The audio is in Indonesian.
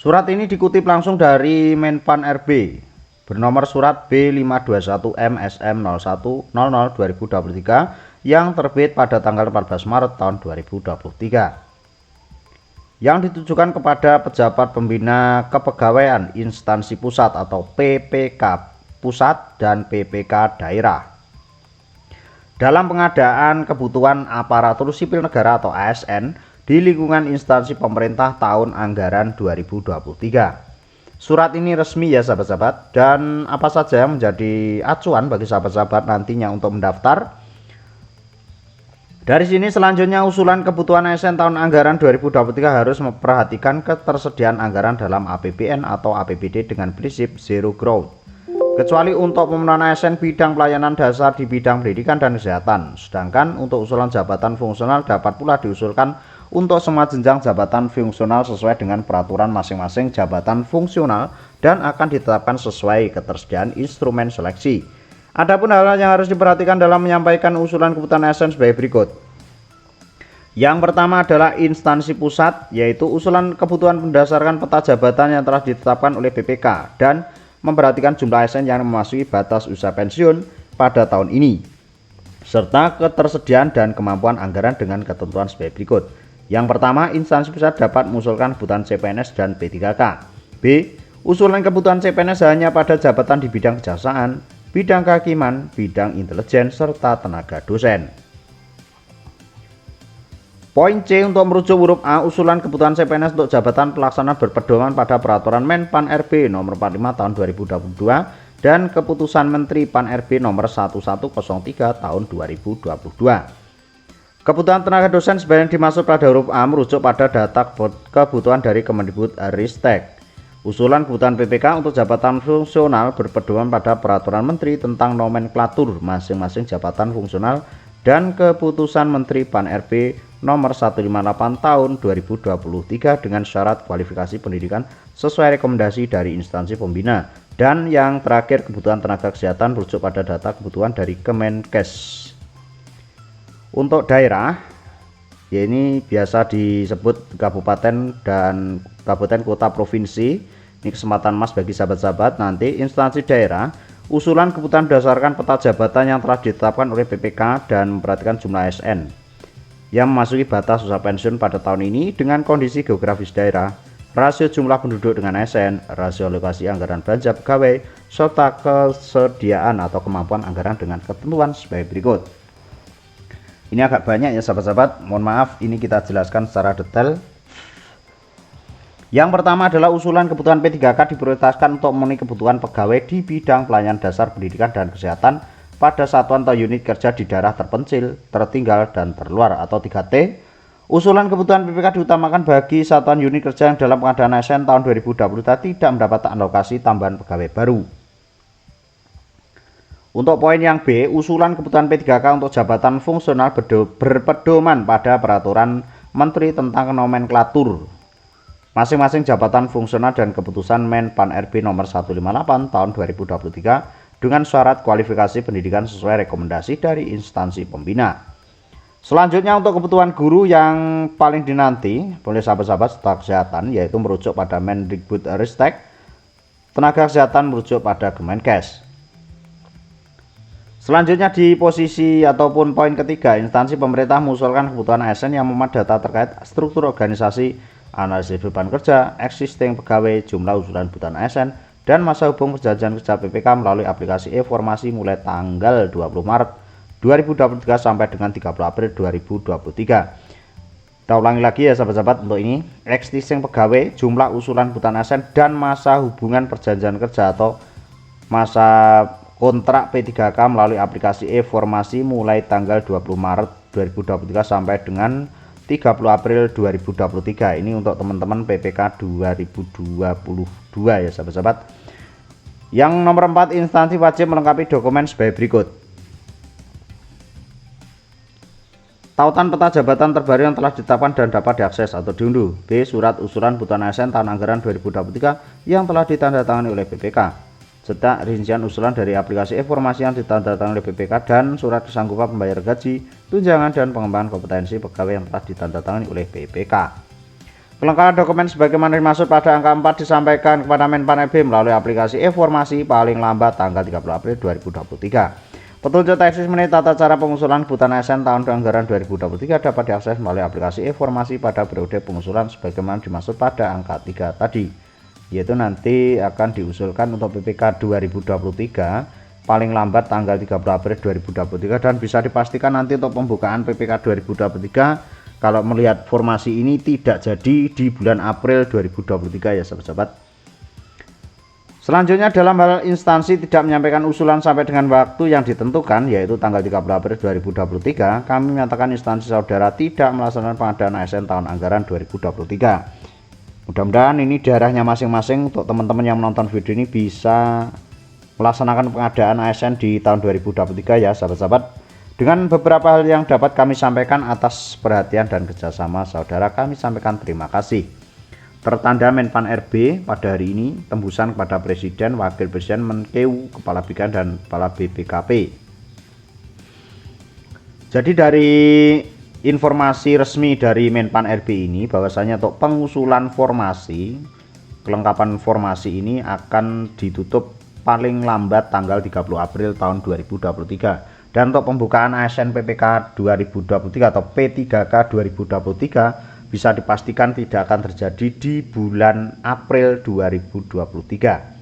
Surat ini dikutip langsung dari Menpan RB bernomor surat B521MSM0100/2023 yang terbit pada tanggal 14 Maret tahun 2023. Yang ditujukan kepada pejabat pembina kepegawaian instansi pusat atau PPK pusat dan PPK daerah dalam pengadaan kebutuhan aparatur sipil negara atau ASN di lingkungan instansi pemerintah tahun anggaran 2023. Surat ini resmi ya sahabat-sahabat, dan apa saja yang menjadi acuan bagi sahabat-sahabat nantinya untuk mendaftar. Dari sini selanjutnya usulan kebutuhan ASN tahun anggaran 2023 harus memperhatikan ketersediaan anggaran dalam APBN atau APBD dengan prinsip zero growth, kecuali untuk pemenuhan ASN bidang pelayanan dasar di bidang pendidikan dan kesehatan. Sedangkan untuk usulan jabatan fungsional dapat pula diusulkan untuk semua jenjang jabatan fungsional sesuai dengan peraturan masing-masing jabatan fungsional dan akan ditetapkan sesuai ketersediaan instrumen seleksi. Adapun hal yang harus diperhatikan dalam menyampaikan usulan kebutuhan ASN sebagai berikut. Yang pertama adalah instansi pusat, yaitu usulan kebutuhan berdasarkan peta jabatan yang telah ditetapkan oleh BPK dan memperhatikan jumlah ASN yang memasuki batas usia pensiun pada tahun ini, serta ketersediaan dan kemampuan anggaran dengan ketentuan sebagai berikut. Yang pertama, instansi pusat dapat mengusulkan kebutuhan CPNS dan P3K. B. Usulan kebutuhan CPNS hanya pada jabatan di bidang kejaksaan, bidang kehakiman, bidang intelijen, serta tenaga dosen. Poin C untuk merujuk huruf A, usulan kebutuhan CPNS untuk jabatan pelaksana berpedoman pada peraturan Menpan RB nomor 45 tahun 2022 dan keputusan Menteri Pan RB nomor 1103 tahun 2022. Kebutuhan tenaga dosen sebagian dimaksud pada huruf A merujuk pada data kebutuhan dari Kemendikbud-Ristek. Usulan kebutuhan PPK untuk jabatan fungsional berpedoman pada peraturan Menteri tentang nomenklatur masing-masing jabatan fungsional dan keputusan Menteri Pan RB nomor 158 tahun 2023 dengan syarat kualifikasi pendidikan sesuai rekomendasi dari instansi pembina. Dan yang terakhir, kebutuhan tenaga kesehatan merujuk pada data kebutuhan dari Kemenkes. Untuk daerah, ya ini biasa disebut kabupaten dan kabupaten kota provinsi. Ini kesempatan emas bagi sahabat-sahabat nanti instansi daerah. Usulan kebutuhan berdasarkan peta jabatan yang telah ditetapkan oleh BPK dan memperhatikan jumlah ASN yang memasuki batas usia pensiun pada tahun ini dengan kondisi geografis daerah, rasio jumlah penduduk dengan ASN, rasio alokasi anggaran belanja pegawai, serta kesediaan atau kemampuan anggaran dengan ketentuan sebagai berikut. Ini agak banyak ya sahabat-sahabat, mohon maaf ini kita jelaskan secara detail. Yang pertama adalah usulan kebutuhan P3K diprioritaskan untuk memenuhi kebutuhan pegawai di bidang pelayanan dasar pendidikan dan kesehatan pada satuan atau unit kerja di daerah terpencil, tertinggal, dan terluar atau 3T. Usulan kebutuhan PPK diutamakan bagi satuan unit kerja yang dalam pengadaan ASN tahun 2023 tidak mendapat alokasi tambahan pegawai baru. Untuk poin yang B, usulan kebutuhan P3K untuk jabatan fungsional berpedoman pada peraturan Menteri tentang nomenklatur masing-masing jabatan fungsional dan keputusan Menpan RB nomor 158 tahun 2023 dengan syarat kualifikasi pendidikan sesuai rekomendasi dari instansi pembina. Selanjutnya untuk kebutuhan guru yang paling dinanti oleh sahabat-sahabat staf kesehatan, yaitu merujuk pada Mendikbud-Ristek, tenaga kesehatan merujuk pada Kemenkes. Selanjutnya di posisi ataupun poin ketiga, instansi pemerintah mengusulkan kebutuhan ASN yang memuat data terkait struktur organisasi, analisis beban kerja, existing pegawai, jumlah usulan kebutuhan ASN, dan masa hubung perjanjian kerja PPK melalui aplikasi e-formasi mulai tanggal 20 Maret 2023 sampai dengan 30 April 2023. Kita ulangi lagi ya sahabat-sahabat untuk ini, existing pegawai, jumlah usulan kebutuhan ASN, dan masa hubungan perjanjian kerja atau masa kontrak P3K melalui aplikasi e-formasi mulai tanggal 20 Maret 2023 sampai dengan 30 April 2023. Ini untuk teman-teman PPK 2022 ya sahabat-sahabat. Yang nomor 4, instansi wajib melengkapi dokumen sebagai berikut. Tautan peta jabatan terbaru yang telah ditetapkan dan dapat diakses atau diunduh. B. Surat usulan kebutuhan ASN tahun anggaran 2023 yang telah ditandatangani oleh BPK, serta rincian usulan dari aplikasi informasi yang ditandatangani oleh BPK dan surat kesanggupan pembayar gaji, tunjangan, dan pengembangan kompetensi pegawai yang telah ditandatangani oleh BPK. Kelengkapan dokumen sebagaimana dimaksud pada angka 4 disampaikan kepada Menpan RB melalui aplikasi e-formasi paling lambat tanggal 30 April 2023. Petunjuk teknis mengenai tata cara pengusulan kebutuhan ASN tahun anggaran 2023 dapat diakses melalui aplikasi e-formasi pada periode pengusulan sebagaimana dimaksud pada angka 3 tadi, yaitu nanti akan diusulkan untuk PPK 2023 paling lambat tanggal 30 April 2023 dan bisa dipastikan nanti untuk pembukaan PPK 2023 kalau melihat formasi ini tidak jadi di bulan April 2023 ya sahabat-sahabat. Selanjutnya dalam hal instansi tidak menyampaikan usulan sampai dengan waktu yang ditentukan yaitu tanggal 30 April 2023, kami menyatakan instansi saudara tidak melaksanakan pengadaan ASN tahun anggaran 2023. Mudah-mudahan ini daerahnya masing-masing untuk teman-teman yang menonton video ini bisa melaksanakan pengadaan ASN di tahun 2023 ya sahabat-sahabat. Dengan beberapa hal yang dapat kami sampaikan atas perhatian dan kerjasama saudara, kami sampaikan terima kasih. Tertanda Menpan RB pada hari ini, tembusan kepada Presiden, Wakil Presiden, Menkeu, Kepala BKN dan Kepala BPKP. Jadi dari informasi resmi dari Menpan RB ini bahwasanya untuk pengusulan formasi, kelengkapan formasi ini akan ditutup paling lambat tanggal 30 April tahun 2023. Dan untuk pembukaan ASN PPK 2023 atau P3K 2023 bisa dipastikan tidak akan terjadi di bulan April 2023.